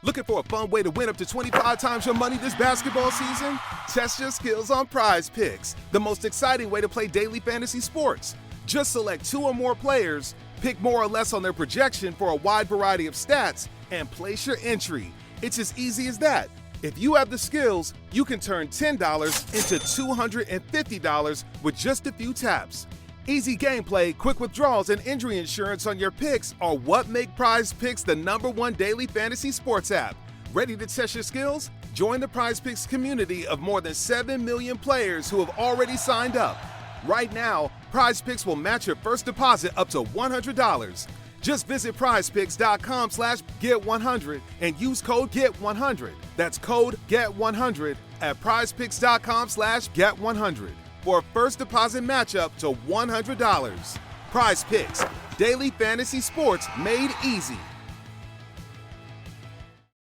Looking for a fun way to win up to 25 times your money this basketball season? Test your skills on Prize Picks, the most exciting way to play daily fantasy sports. Just select 2 or more players, pick more or less on their projection for a wide variety of stats, and place your entry. It's as easy as that. If you have the skills, you can turn $10 into $250 with just a few taps. Easy gameplay, quick withdrawals, and injury insurance on your picks are what make Prize Picks the #1 daily fantasy sports app. Ready to test your skills? Join the Prize Picks community of more than 7 million players who have already signed up. Right now, Prize Picks will match your first deposit up to $100. Just visit prizepicks.com/get100 and use code GET100. That's code GET100 at prizepicks.com/get100 for a first deposit matchup to $100. Prize Picks, daily fantasy sports made easy.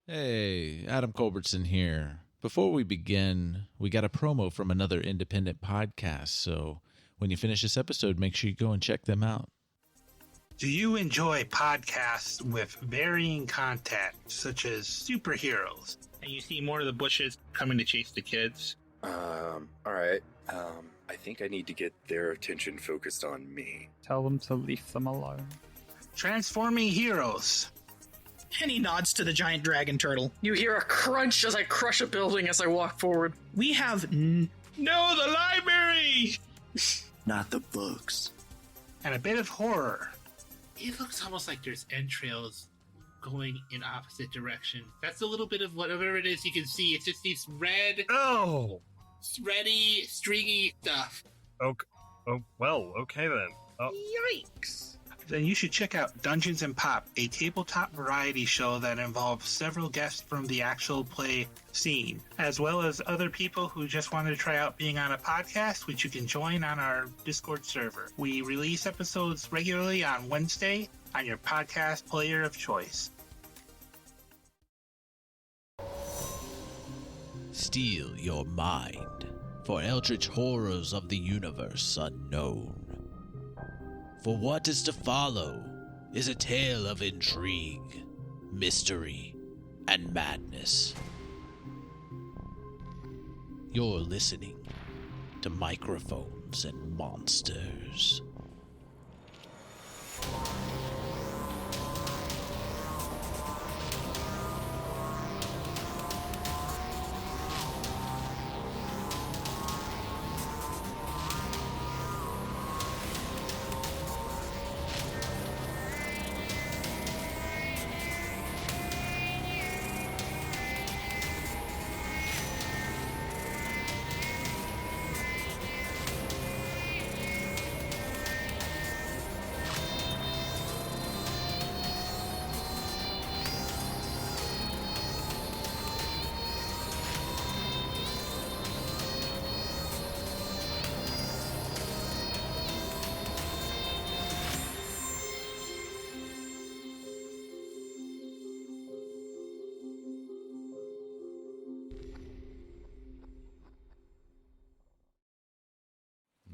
Hey, Adam Culbertson here. Before we begin, we got a promo from another independent podcast, so when you finish this episode, make sure you go and check them out. Do you enjoy podcasts with varying content, such as superheroes, and you see more of the bushes coming to chase the kids? All right. I think I need to get their attention focused on me. Tell them to leave them alone. Transforming heroes. And he nods to the giant dragon turtle. You hear a crunch as I crush a building as I walk forward. We have No, the library! Not the books. And a bit of horror. It looks almost like there's entrails going in opposite direction. That's a little bit of whatever it is you can see. It's just these red, thready, stringy stuff. Okay. Oh, well, okay then. Yikes! Then you should check out Dungeons & Pop, a tabletop variety show that involves several guests from the actual play scene, as well as other people who just wanted to try out being on a podcast, which you can join on our Discord server. We release episodes regularly on Wednesday on your podcast player of choice. Steal your mind for eldritch horrors of the universe unknown. For what is to follow is a tale of intrigue, mystery, and madness. You're listening to Microphones and Monsters.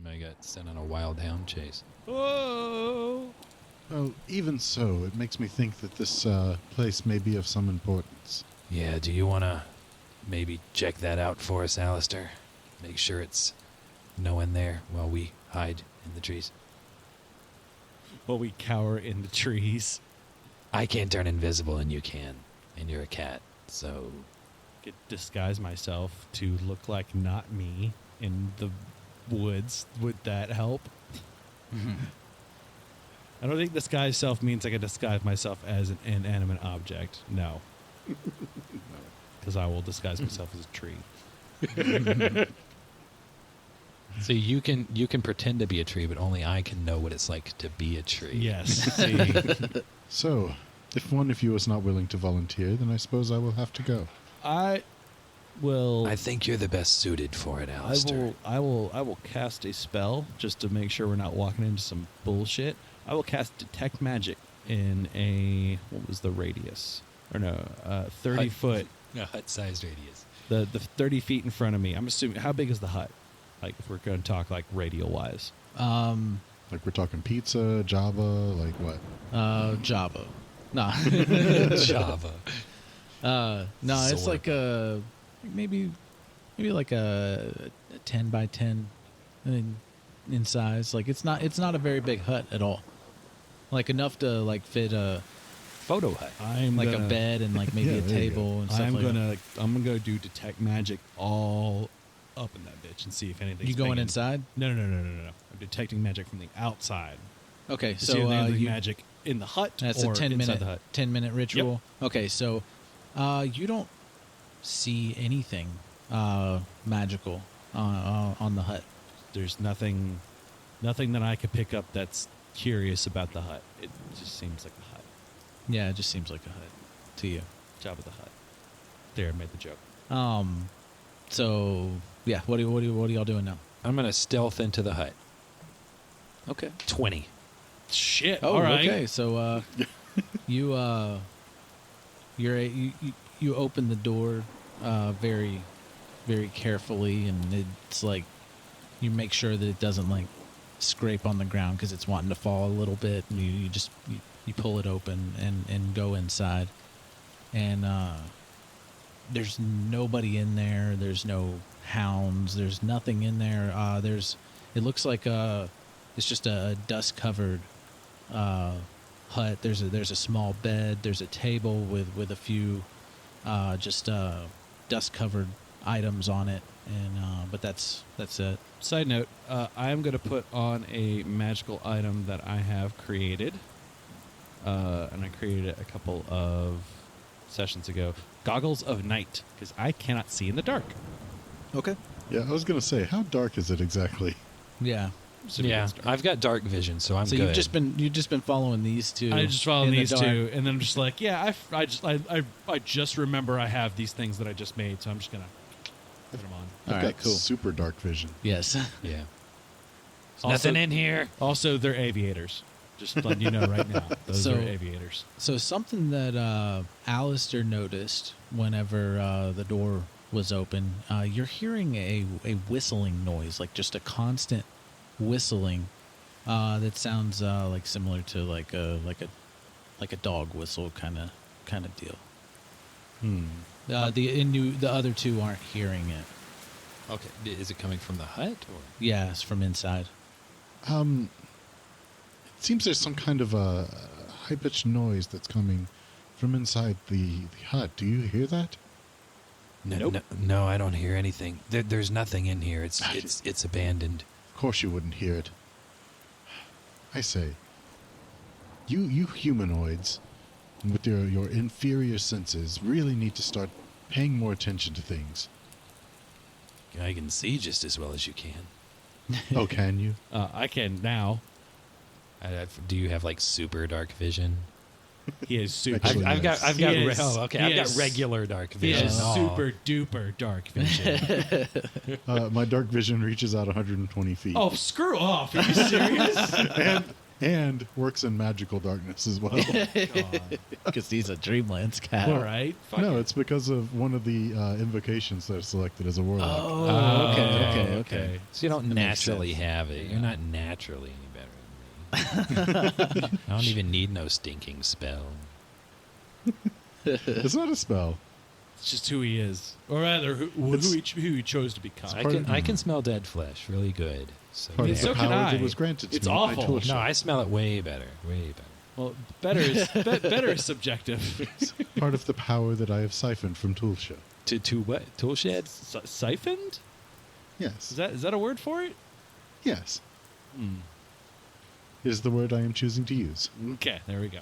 I got sent on a wild hound chase. Whoa! Well, even so, it makes me think that this place may be of some importance. Yeah, do you want to maybe check that out for us, Aleister? Make sure it's no one there while we hide in the trees. While we cower in the trees. I can't turn invisible and you can. And you're a cat, so... I could disguise myself to look like not me in the woods. Would that help? I don't think disguise self means I can disguise myself as an inanimate object. No. Because I will disguise myself as a tree. So you can pretend to be a tree, but only I can know what it's like to be a tree. Yes. So, if one of you is not willing to volunteer, then I suppose I will have to go. I think you're the best suited for it, Aleister. I will cast a spell just to make sure we're not walking into some bullshit. I will cast Detect Magic in a, what was the radius? Or no, 30 foot. No, hut-sized radius. The 30 feet in front of me. I'm assuming, how big is the hut? Like, if we're going to talk, like, radial-wise. Like, we're talking pizza, Java, like what? Java. Nah. Java. No, it's Sword. like a maybe like a 10 by 10 in size. Like it's not a very big hut at all. Like enough to like fit a photo hut. A bed and like maybe a table and stuff I'm like that. I'm gonna go do detect magic all up in that bitch and see if anything's You going pinging. inside? No. I'm detecting magic from the outside. Okay, To so see if anything you magic in the hut that's or a 10 inside minute the hut. 10-minute ritual. Yep. Okay, so you don't see anything magical on the hut. There's nothing that I could pick up that's curious about the hut. It just seems like a hut. Yeah, it just seems like a hut to you. Job of the hut. There, I made the joke. So yeah, what are y'all doing now? I'm gonna stealth into the hut. Okay. 20. Shit. Oh, all right. okay. So you open the door very, very carefully, and it's like you make sure that it doesn't like scrape on the ground because it's wanting to fall a little bit. And you pull it open and go inside, and there's nobody in there. There's no hounds. There's nothing in there. It looks like it's just a dust covered hut. There's a small bed. There's a table with a few dust covered items on it, and but that's it. Side note, I am going to put on a magical item that I have created. And I created it a couple of sessions ago. Goggles of Night, because I cannot see in the dark. Okay. Yeah, I was going to say, how dark is it exactly? Yeah. Yeah, I've got dark vision, so I'm so good. you've just been following these two. I just follow these dark. two, and then I'm just like, yeah, I just remember I have these things that I just made, so I'm just gonna put them on. I've got super dark vision. Yes. Yeah. Also, Nothing in here. Also, they're aviators. Just letting you know right now, those So- are aviators. So something that Aleister noticed whenever the door was open, you're hearing a whistling noise, like just a constant whistling that sounds like similar to like a dog whistle kind of deal. The other two aren't hearing it. Okay. Is it coming from the hut? Or? Yeah, it's from inside. It seems there's some kind of a high-pitched noise that's coming from inside the hut. Do you hear that? No, I don't hear anything. There's nothing in here. It's abandoned. Of course you wouldn't hear it. I say, you humanoids, with your inferior senses, really need to start paying more attention to things. I can see just as well as you can. Oh, can you? I can now. Do you have like super dark vision? He is super. Actually, I've got regular dark He vision. has super duper dark vision. My dark vision reaches out 120 feet. Oh, screw off! Are you serious? and works in magical darkness as well. Because he's a Dreamlands cat. All right. No, it's because of one of the invocations that are selected as a warlock. Oh, okay. So you don't That makes naturally sense. have it. You're not naturally any better than me. I don't even need no stinking spell. It's not a spell. It's just who he is, or rather, who he chose to become. I can smell dead flesh really good. So Part of so the can power I. that was granted to It's me. awful. I told you. No, I smell it way better. Way better. Well, better is subjective. Part of the power that I have siphoned from Toolshed. To what? Tool shed? Siphoned? Yes. Is that a word for it? Yes. Is the word I am choosing to use. Okay, there we go.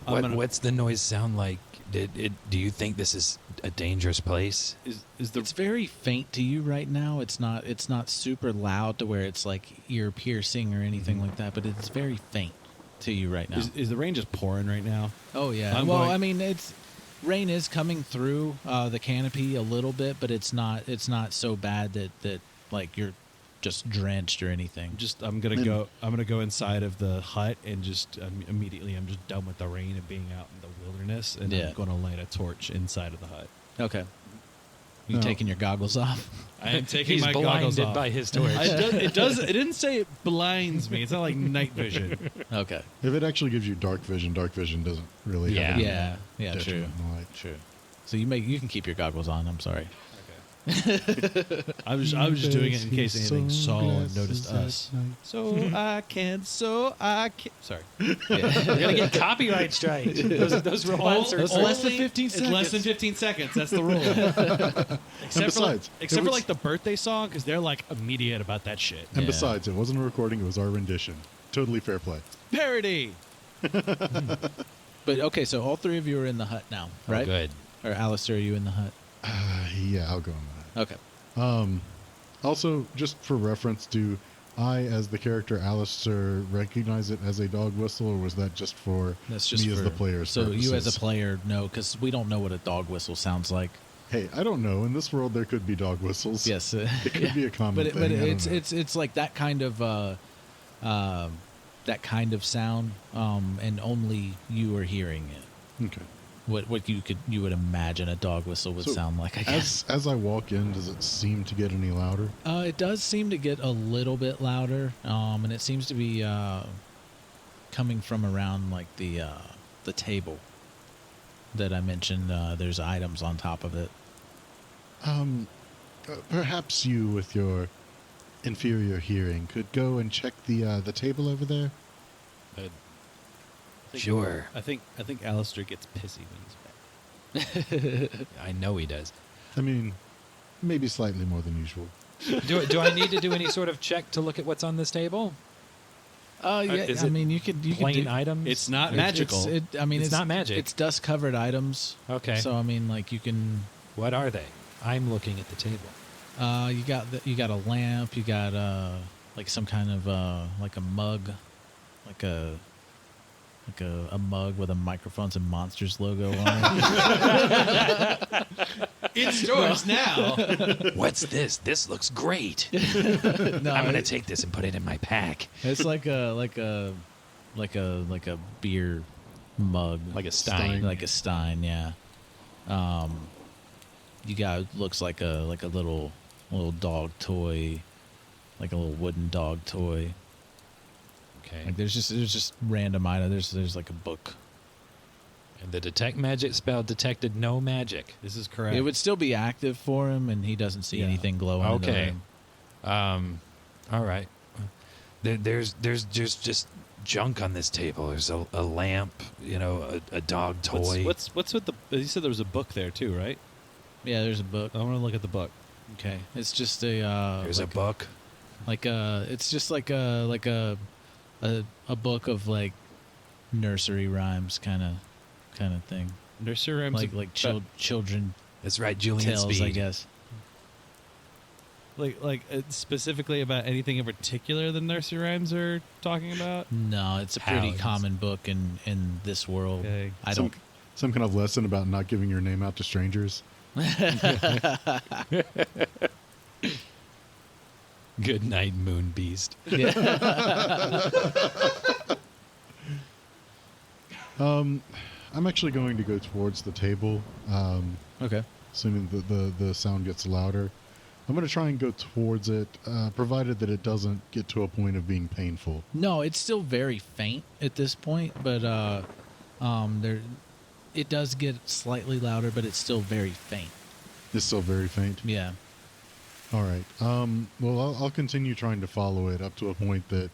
What's the noise sound like? Do you think this is a dangerous place? It's very faint to you right now. It's not super loud to where it's like ear piercing or anything like that, but it's very faint to you right now. Is the rain just pouring right now? Oh yeah. I mean, rain is coming through the canopy a little bit, but it's not so bad that like you're just drenched or anything. I'm gonna go inside of the hut and just immediately I'm just done with the rain and being out in the wilderness, and Yeah. I'm gonna light a torch inside of the hut. Okay. You taking your goggles off? I am taking He's my goggles blinded off. by his torch. It didn't say it blinds me. It's not like night vision. Okay. If it actually gives you dark vision doesn't really have any Yeah, true. detriment in light. True. So you can keep your goggles on. I'm sorry. I was just doing it in case anything saw and noticed us. So I can. Sorry. You're gonna get copyright strike. Those robots are It's less than 15 It's seconds. less than 15 seconds. That's the rule. except for like the birthday song, because they're like immediate about that shit. And besides, it wasn't a recording; it was our rendition. Totally fair play. Parody. But okay, so all three of you are in the hut now, right? good. Or Aleister, are you in the hut? Yeah, I'll go on that. Okay. Also, just for reference, do I, as the character Aleister, recognize it as a dog whistle, or was that just for That's just me for, as the player? So you as a player, no, because we don't know what a dog whistle sounds like. Hey, I don't know. In this world, there could be dog whistles. Yes, it could be a common thing. But I don't know. it's like that kind of sound, and only you are hearing it. Okay. What you would imagine a dog whistle would sound like, I guess. As I walk in, does it seem to get any louder? It does seem to get a little bit louder, and it seems to be coming from around like the table that I mentioned. There's items on top of it. Perhaps you, with your inferior hearing, could go and check the table over there. Sure. I think Aleister gets pissy when he's back. I know he does. I mean, maybe slightly more than usual. Do I need to do any sort of check to look at what's on this table? Yeah. Is I it mean, you could plain items? It's not magical. It's not magic. It's dust covered items. Okay. So I mean, like you can. What are they? I'm looking at the table. You got a lamp. You got like some kind of like a mug, like a mug with a Microphones and Monsters logo on it. It's yours now. What's this? This looks great. No, I'm gonna take this and put it in my pack. It's like a beer mug, Like a Stein. like a Stein. Yeah. You got looks like a little dog toy, like a little wooden dog toy. Okay. Like there's just random items. There's like a book. And the detect magic spell detected no magic. This is correct. It would still be active for him, and he doesn't see anything glowing. Okay. All right. There's just junk on this table. There's a lamp, a dog toy. What's with the? You said there was a book there too, right? Yeah, there's a book. I want to look at the book. Okay, it's just a. There's a book. It's just like a book of like nursery rhymes kind of thing. Nursery rhymes, like children. That's right, Julian tales, Speed. I guess. Like specifically about anything in particular the nursery rhymes are talking about? No, it's a pretty Hounds. common book in this world. Okay. Some kind of lesson about not giving your name out to strangers. Good night, Moon Beast. I'm actually going to go towards the table. Okay. Assuming the sound gets louder. I'm going to try and go towards it, provided that it doesn't get to a point of being painful. No, it's still very faint at this point, but it does get slightly louder, but it's still very faint. It's still very faint? Yeah. All right. Well, I'll continue trying to follow it up to a point that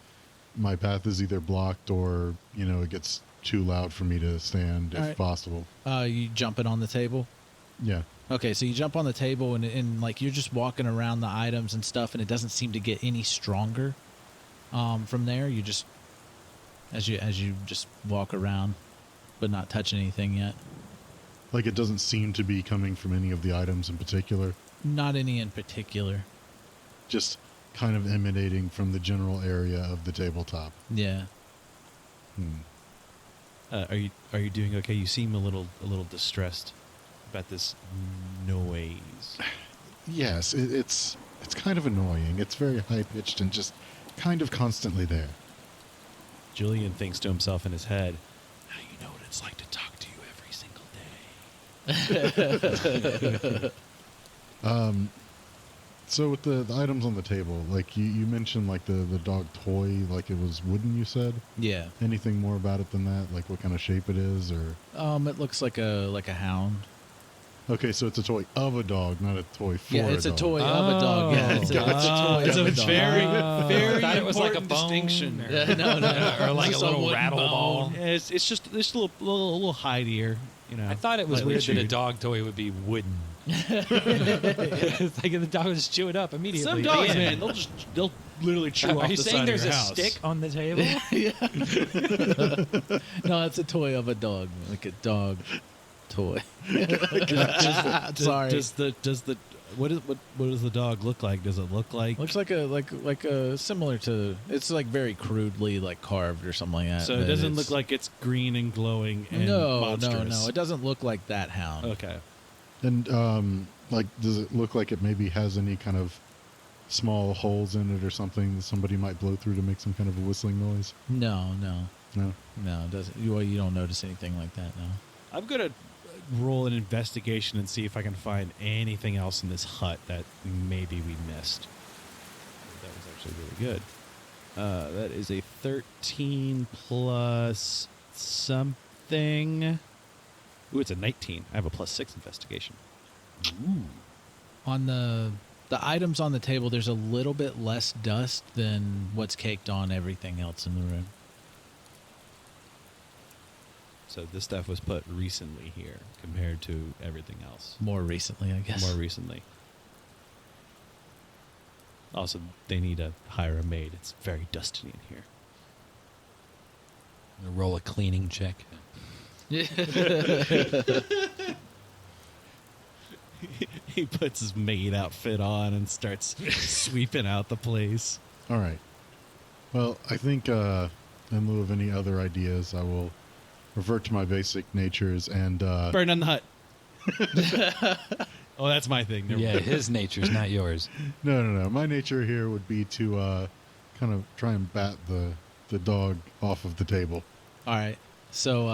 my path is either blocked or, it gets too loud for me to stand, if possible. You jumping on the table? Yeah. Okay, so you jump on the table and like you're just walking around the items and stuff, and it doesn't seem to get any stronger. From there, you just as you just walk around, but not touch anything yet. Like it doesn't seem to be coming from any of the items in particular. Not any in particular. Just kind of emanating from the general area of the tabletop. Yeah. Are you doing okay? You seem a little distressed about this noise. Yes, it's kind of annoying. It's very high pitched and just kind of constantly there. Julian thinks to himself in his head, "Now you know what it's like to talk to you every single day." So with the items on the table, like you mentioned, like the dog toy, like it was wooden. You said. Yeah. Anything more about it than that? Like what kind of shape it is, or? It looks like a hound. Okay, so it's a toy of a dog, not a toy for a dog. Yeah, it's a toy of a dog. Yeah, it's a toy of a dog. Very thought it was like a distinction. No. Or like a little rattle ball. Yeah, it's just a little hideer. You know, I thought it was weird that a dog toy would be wooden. It's like the dog would just chew it up immediately. Some dogs, man, they'll literally chew off Are you the saying side there's of a your house. stick on the table? No, it's a toy of a dog, like a dog toy. Sorry. Does the what does the dog look like? Does it look like? Looks like a similar to. It's like very crudely like carved or something like that. So it doesn't look like it's green and glowing and monstrous. No. It doesn't look like that hound. Okay. And like, does it look like it maybe has any kind of small holes in it or something that somebody might blow through to make some kind of a whistling noise? No. It doesn't. You don't notice anything like that. No. I'm gonna roll an investigation and see if I can find anything else in this hut that maybe we missed. That was actually really good. That is a 13 plus something. Ooh, it's a 19. I have a +6 investigation. Ooh. On the items on the table, there's a little bit less dust than what's caked on everything else in the room. So this stuff was put recently here compared to everything else. More recently, I guess. More recently. Also, they need to hire a maid. It's very dusty in here. Roll a cleaning check. He puts his maid outfit on and starts sweeping out the place. All right. Well, I think in lieu of any other ideas, I will revert to my basic natures and burn down the hut. Oh, that's my thing. Yeah, his nature's not yours. No. My nature here would be to kind of try and bat the dog off of the table. All right. So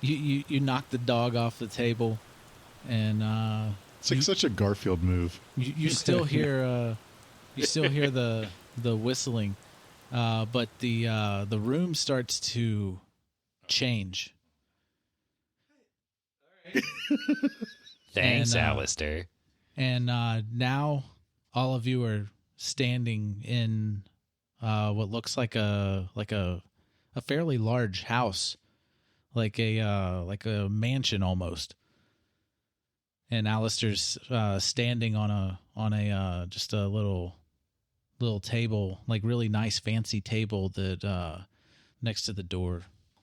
you knock the dog off the table, and it's like such a Garfield move. You still hear the whistling, but the room starts to change. Thanks, and, Aleister. And now all of you are standing in what looks like a fairly large house, like a mansion almost. And Aleister's standing on a just a little table, like really nice fancy table that next to the door.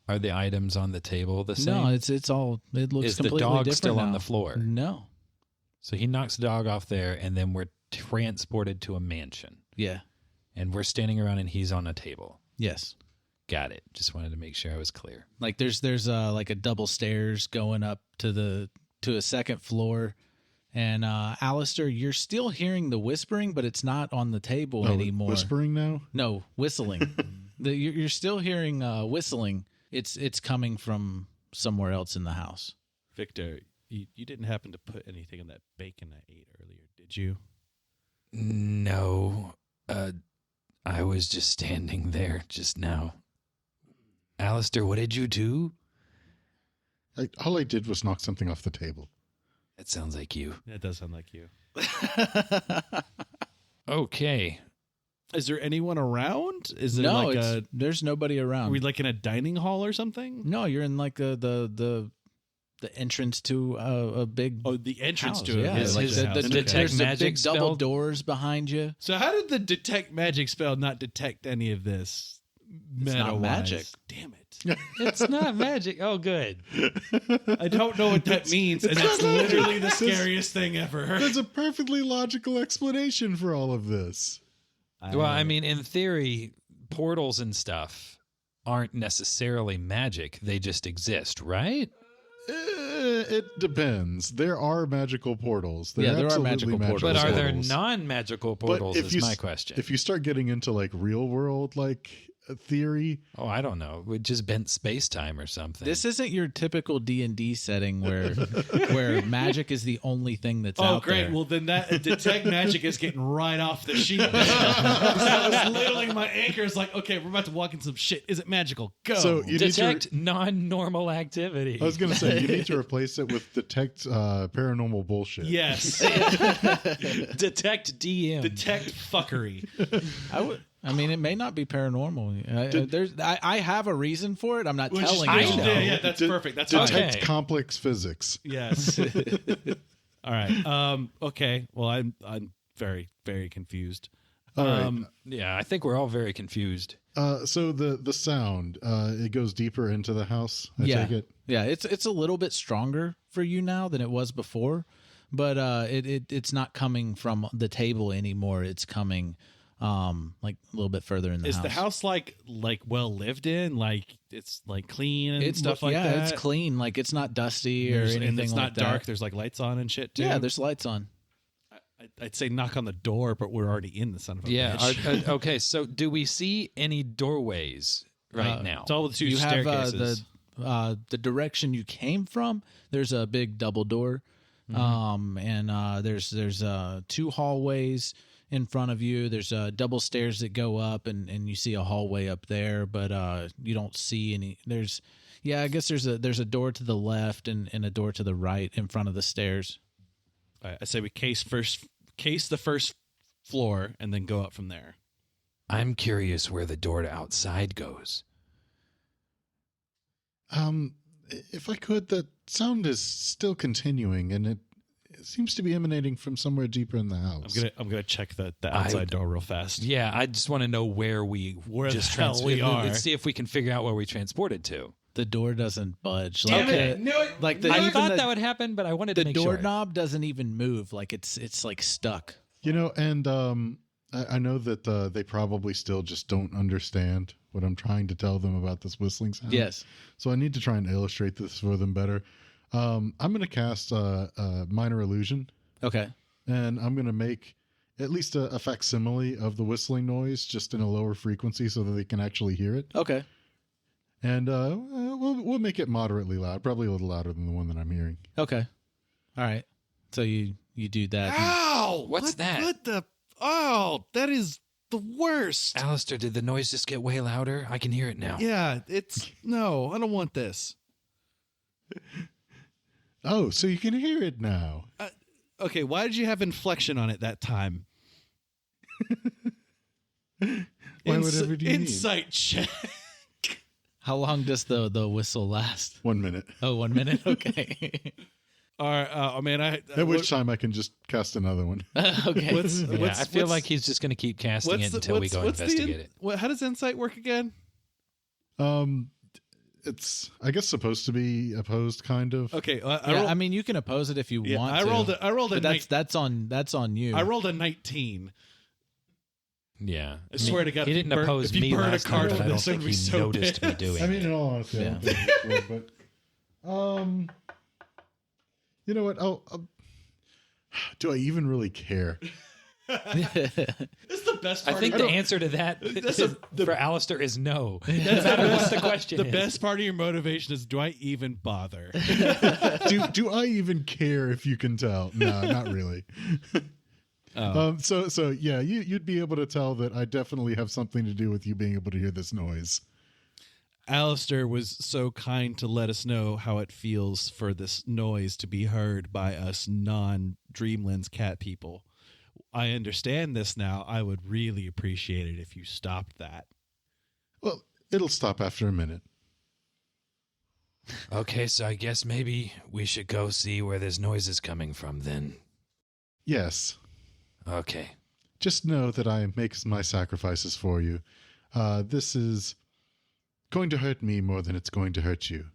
Are the items on the table the same? No, it's all. It looks completely different. Is the dog still now. on the floor? No. So he knocks the dog off there, and then we're transported to a mansion. Yeah. And we're standing around, and he's on a table. Yes. Got it. Just wanted to make sure I was clear. Like there's like a double stairs going up to a second floor, and Aleister, you're still hearing the whispering, but it's not on the table anymore. Whispering now? No, whistling. You're still hearing whistling. It's coming from somewhere else in the house. Victor, you didn't happen to put anything in that bacon I ate earlier, did you? No. I was just standing there just now. Aleister, what did you do? All I did was knock something off the table. That sounds like you. That does sound like you. Okay. Is there anyone around? Is there there's nobody around. Are we like in a dining hall or something? No, you're in like the entrance to a big. Oh, the entrance house. to it. Yeah, His like house. there's the big double doors behind you. So how did the detect magic spell not detect any of this? It's not magic. Damn it. It's not magic. Oh, good. I don't know what that means, and it's literally the scariest thing ever. There's a perfectly logical explanation for all of this. Well, I mean, in theory, portals and stuff aren't necessarily magic. They just exist, right? It depends. There are magical portals. There are magical portals. But are there non-magical portals is my question. If you start getting into like real world, like theory? Oh, I don't know. We just bent space time or something. This isn't your typical D&D setting where magic is the only thing that's out great. there. Well, then that detect magic is getting right off the sheet. I was literally my anchor is like, okay, we're about to walk in some shit. Is it magical? Go. So you detect non-normal activity. I was going to say you need to replace it with detect paranormal bullshit. Yes. Detect DM. Detect fuckery. I mean, it may not be paranormal. I have a reason for it. I'm not telling you. Yeah, that's perfect. That's detect complex physics. Yes. All right. Okay. Well, I'm very, very confused. All right. Yeah, I think we're all very confused. So the sound, it goes deeper into the house. I take it. Yeah, it's a little bit stronger for you now than it was before, but it's not coming from the table anymore. It's coming like a little bit further in the house. Is the house like well lived in? Like it's like clean and stuff like that? Yeah, it's clean. Like it's not dusty or anything and it's like not that. dark. There's like lights on and shit too. Yeah, there's lights on. I'd say knock on the door, but we're already in the son of a bitch. Okay, so do we see any doorways right now? It's all the two You staircases. have the direction you came from. There's a big double door, and there's two hallways in front of you. There's double stairs that go up, and you see a hallway up there, but you don't see any. I guess there's a door to the left and a door to the right in front of the stairs. I say we case the first floor and then go up from there. I'm curious where the door to outside goes. If I could, the sound is still continuing, and it seems to be emanating from somewhere deeper in the house. I'm gonna check the outside door real fast. Yeah, I just want to know where the hell we are. Let's see if we can figure out where we transported to. The door doesn't budge. Damn it! I thought that would happen, but I wanted to make sure. The doorknob doesn't even move. Like it's like stuck. And I know that they probably still just don't understand what I'm trying to tell them about this whistling sound. Yes. So I need to try and illustrate this for them better. I'm going to cast a minor illusion. Okay. And I'm going to make at least a facsimile of the whistling noise, just in a lower frequency, so that they can actually hear it. Okay. And we'll make it moderately loud, probably a little louder than the one that I'm hearing. Okay. All right. So you do that. Ow! What's that? What the? Oh, that is the worst. Aleister, did the noise just get way louder? I can hear it now. Yeah, no, I don't want this. Oh, so you can hear it now. Okay, why did you have inflection on it that time? Whatever do you insight check. How long does the whistle last? 1 minute. Oh, 1 minute? Okay. All right, at which time I can just cast another one. Okay. I feel like he's just going to keep casting it until we go investigate it. How does insight work again? It's, I guess, supposed to be opposed, kind of. Okay. I mean, you can oppose it if you want to. I rolled a. That's on you. I rolled a 19. Yeah, I swear to God, he didn't oppose me last time, but I don't think he noticed me doing it. I mean, in all honesty, I don't think it would, but you know what? Do I even really care? It's the best part. I think the answer to that for Aleister is no. No matter what the question is. The best part of your motivation is, do I even bother? do I even care, if you can tell? No, not really. So yeah, you'd be able to tell that I definitely have something to do with you being able to hear this noise. Aleister was so kind to let us know how it feels for this noise to be heard by us non-Dreamlands cat people. I understand this now. I would really appreciate it if you stopped that. Well, it'll stop after a minute. Okay, so I guess maybe we should go see where this noise is coming from then. Yes. Okay. Just know that I make my sacrifices for you. This is going to hurt me more than it's going to hurt you.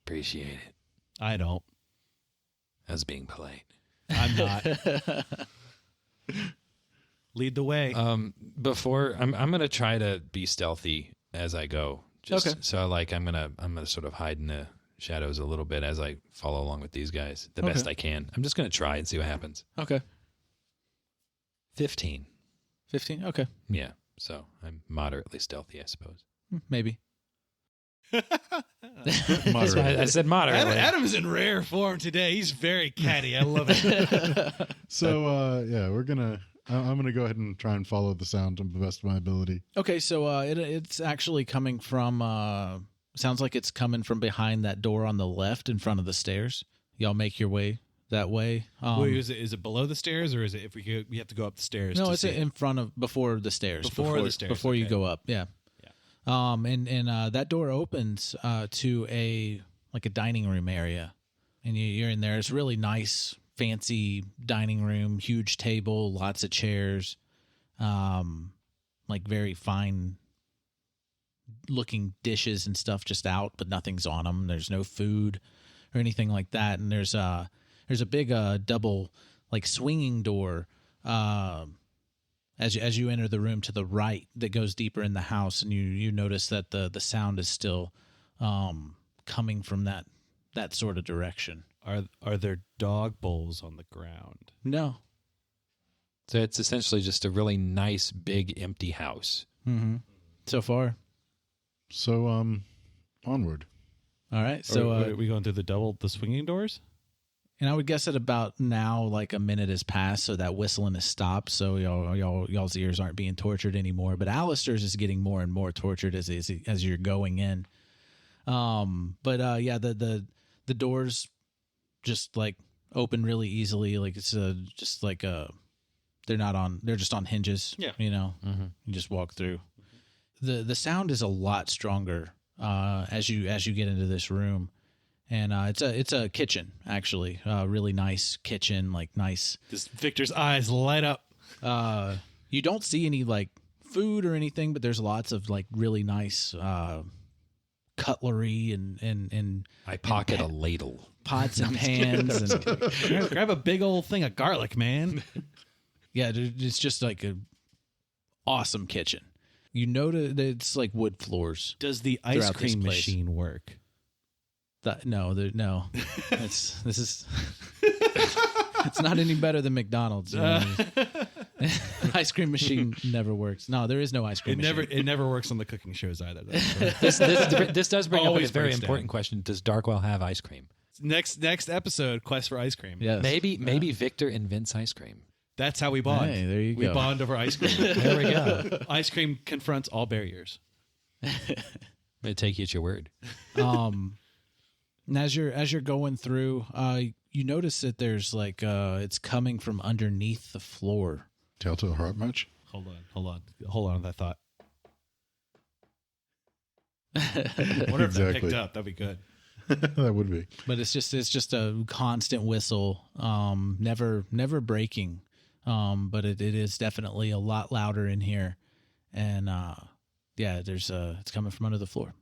Appreciate it. I don't. I was being polite. I'm not. Lead the way. Before I'm gonna try to be stealthy as I go. Okay. So like I'm gonna sort of hide in the shadows a little bit as I follow along with these guys the best I can. I'm just gonna try and see what happens. Okay. 15. 15? Okay. Yeah. So I'm moderately stealthy, I suppose. Maybe. That's why I said moderately. Adam's in rare form today. He's very catty. I love it. So, I'm gonna go ahead and try and follow the sound to the best of my ability. Okay, so it's actually coming from. Sounds like it's coming from behind that door on the left in front of the stairs. Y'all make your way that way. Wait, is it below the stairs, or is it we have to go up the stairs? No, it's in front of before the stairs. Before the stairs, before you okay. go up. Yeah. And that door opens to a dining room area, and you're in there. It's really nice, fancy dining room, huge table, lots of chairs, very fine looking dishes and stuff just out, but nothing's on them. There's no food or anything like that. And there's a big double swinging door as you enter the room to the right that goes deeper in the house, and you notice that the sound is still coming from that sort of direction. Are there dog bowls on the ground? No. So it's essentially just a really nice, big, empty house. Mm-hmm. So far. So, onward. All right. So are we going through the swinging doors? And I would guess at about now, a minute has passed, so that whistling has stopped. So y'all's ears aren't being tortured anymore. But Aleister's is getting more and more tortured as you're going in. The doors just open really easily. It's they're just on hinges. Yeah. You just walk through. The sound is a lot stronger as you get into this room. And it's a kitchen, actually. Really nice kitchen, nice. This Victor's eyes light up. You don't see any food or anything, but there's lots of really nice cutlery and I pocket a ladle, pots and pans, and grab a big old thing of garlic, man. Yeah, it's just a awesome kitchen. You notice that it's wood floors. Does the ice cream machine work? No. This is. It's not any better than McDonald's. Ice cream machine never works. No, there is no ice cream machine. It never works on the cooking shows either. This does bring up a very important down. question. Does Darkwell have ice cream? Next episode, quest for ice cream. Yes. Maybe Victor invents ice cream. That's how we bond. Hey, there you we go. bond over ice cream. There we go. Ice cream confronts all barriers. I'm gonna take you at your word. And as you're going through, you notice that there's it's coming from underneath the floor. Telltale heart much? Hold on to that thought. I wonder if that picked up. That'd be good. That would be. But it's just a constant whistle, never breaking. But it is definitely a lot louder in here, and it's coming from under the floor.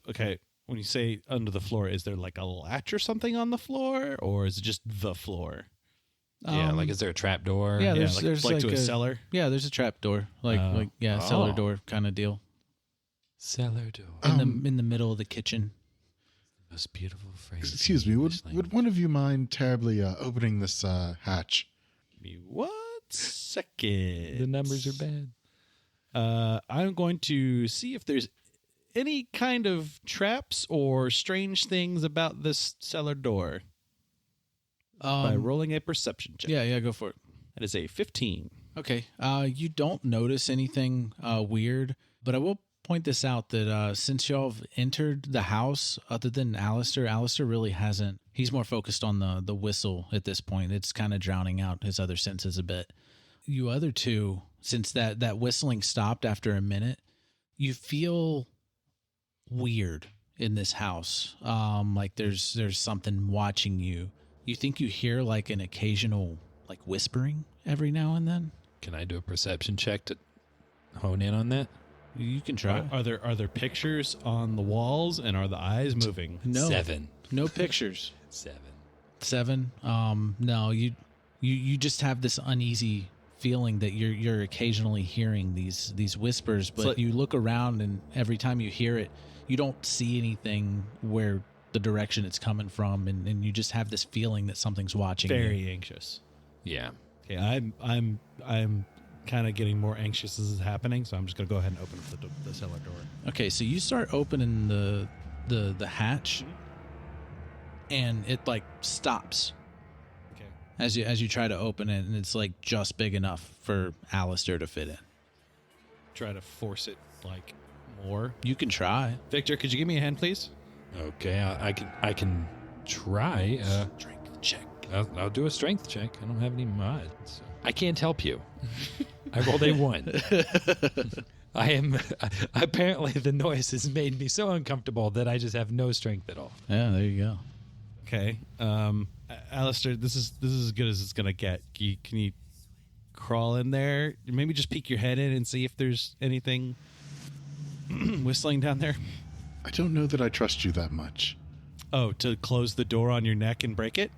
Okay? When you say under the floor, is there a latch or something on the floor, or is it just the floor? Is there a trap door? Yeah, there's to a cellar. Yeah, there's a trap door, cellar door kind of deal. Cellar door in the middle of the kitchen. Most beautiful phrase. Excuse me, would one of you mind terribly opening this hatch? Give me 1 second. The numbers are bad. I'm going to see if there's any kind of traps or strange things about this cellar door by rolling a perception check. Yeah, go for it. That is a 15. Okay. You don't notice anything weird, but I will point this out that since y'all have entered the house, other than Aleister really hasn't. He's more focused on the whistle at this point. It's kind of drowning out his other senses a bit. You other two, since that whistling stopped after a minute, you feel weird in this house. There's something watching you. You think you hear an occasional whispering every now and then. Can I do a perception check to hone in on that? You can try. Are there pictures on the walls, and are the eyes moving? No. 7. No pictures. 7. No. You just have this uneasy feeling that you're occasionally hearing these whispers, but you look around, and every time you hear it, you don't see anything where the direction it's coming from, and you just have this feeling that something's watching you. Very anxious. Yeah. Okay, I'm kind of getting more anxious as this is happening, so I'm just going to go ahead and open up the cellar door. Okay, so you start opening the hatch, and it like stops. Okay. As you try to open it, and it's like just big enough for Aleister to fit in. Try to force it like more. You can try. Victor, could you give me a hand, please? Okay, I can try. Strength check. I'll do a strength check. I don't have any mods. So. I can't help you. I rolled a 1. I am apparently the noise has made me so uncomfortable that I just have no strength at all. Yeah, there you go. Okay, Aleister, this is as good as it's gonna get. Can you crawl in there? Maybe just peek your head in and see if there's anything whistling down there. I don't know that I trust you that much. Oh, to close the door on your neck and break it?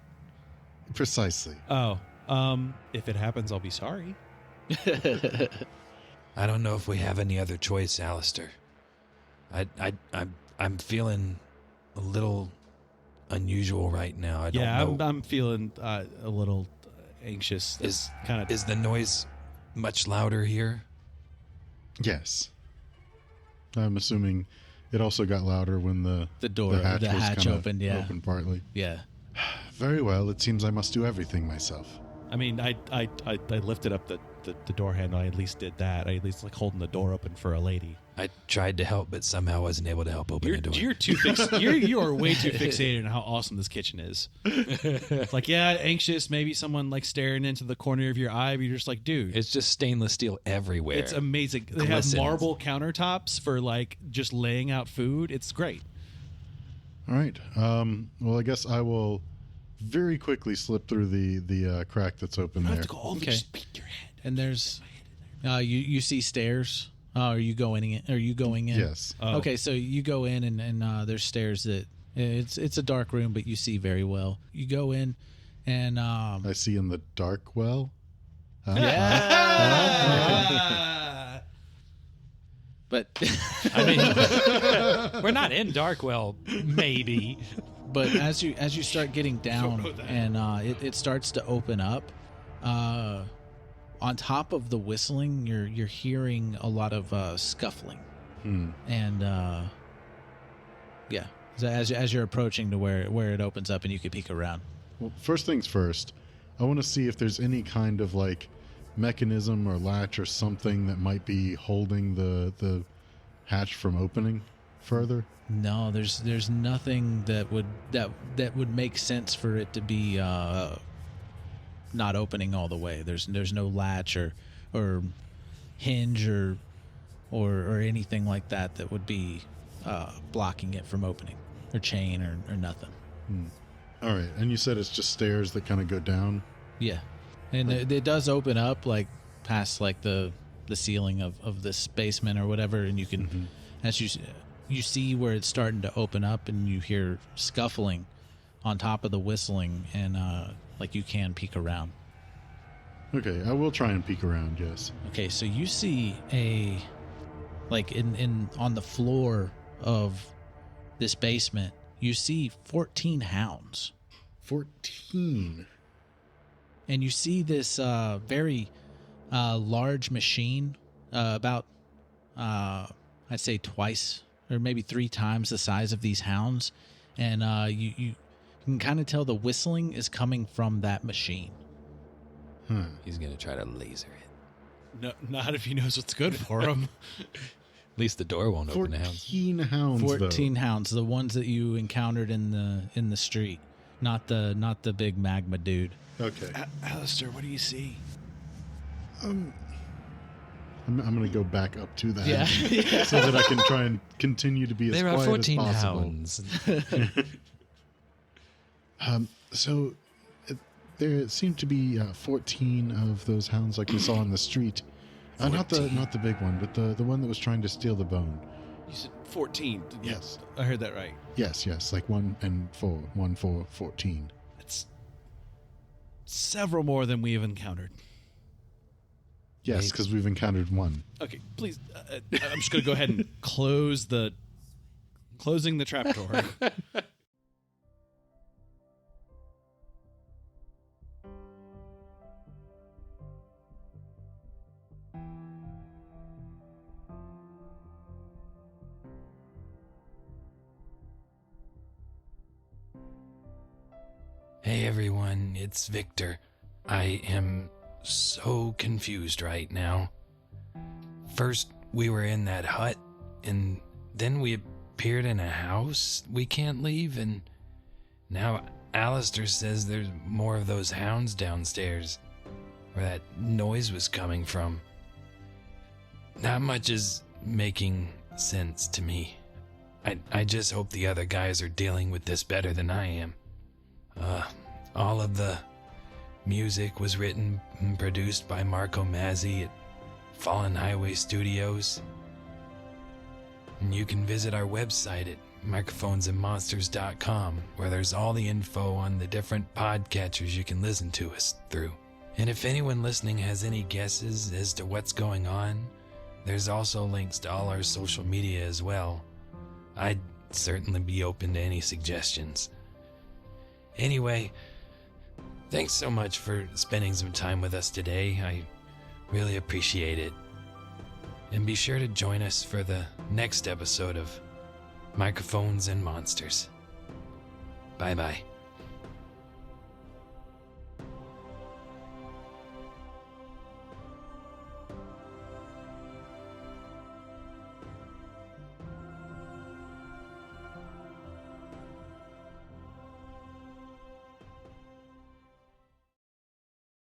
Precisely. Oh, if it happens, I'll be sorry. I don't know if we have any other choice, Aleister. I'm feeling a little unusual right now. I don't know. I'm feeling a little anxious. Is the noise much louder here? Yes. I'm assuming it also got louder when the hatch opened. Yeah, opened partly. Yeah. Very well. It seems I must do everything myself. I mean, I lifted up the door handle. I at least did that. I at least like holding the door open for a lady. I tried to help, but somehow wasn't able to help open the door. You are way too fixated on how awesome this kitchen is. It's like, yeah, anxious. Maybe someone like staring into the corner of your eye. But you're just like, dude, it's just stainless steel everywhere. It's amazing. They have marble countertops for like just laying out food. It's great. All right. Well, I guess I will very quickly slip through the crack that's open there. I have to go over. Just peek your head. And there's, you see stairs. Are you going in? Are you going in? Yes. Oh. Okay, so you go in, and there's stairs that it's a dark room, but you see very well. You go in, and I see in the Darkwell. Yeah. But I mean, we're not in Darkwell, maybe. But as you start getting down, and it starts to open up. On top of the whistling, you're hearing a lot of scuffling, and as you're approaching to where it opens up, and you can peek around. Well, first things first, I want to see if there's any kind of like mechanism or latch or something that might be holding the hatch from opening further. No, there's nothing that would make sense for it to be not opening all the way. There's no latch or hinge or anything like that would be blocking it from opening, or chain or nothing. All right, and you said it's just stairs that kind of go down. Yeah, and it does open up like past like the ceiling of this basement or whatever, and you can as you see where it's starting to open up, and you hear scuffling on top of the whistling, and like you can peek around. Okay, I will try and peek around, yes. Okay, so you see in on the floor of this basement, you see 14 hounds. 14? And you see this very large machine, about, I'd say twice or maybe 3 times the size of these hounds. And you can kind of tell the whistling is coming from that machine. He's going to try to laser it. No, not if he knows what's good for him. At least the door won't open. 14 hounds. 14 hounds, the ones that you encountered in the street, not the big magma dude. Okay. Aleister, what do you see? I'm going to go back up to that, yeah. So that I can try and continue to be as quiet as possible. There are 14 hounds. So there seemed to be 14 of those hounds like we saw on the street. Not the big one, but the one that was trying to steal the bone. You said 14. Yes. I heard that right. Yes, like 1 and 4. 1, 4, 14. That's several more than we have encountered. Yes, because we've encountered 1. Okay, please. I'm just going to go ahead and closing the trapdoor. Hey everyone, it's Victor. I am so confused right now. First, we were in that hut, and then we appeared in a house we can't leave, and now Aleister says there's more of those hounds downstairs, where that noise was coming from. Not much is making sense to me. I just hope the other guys are dealing with this better than I am. All of the music was written and produced by Marco Mazzei at Fallen Highway Studios. And you can visit our website at microphonesandmonsters.com, where there's all the info on the different podcatchers you can listen to us through. And if anyone listening has any guesses as to what's going on, there's also links to all our social media as well. I'd certainly be open to any suggestions. Anyway, thanks so much for spending some time with us today. I really appreciate it. And be sure to join us for the next episode of Microphones and Monsters. Bye-bye.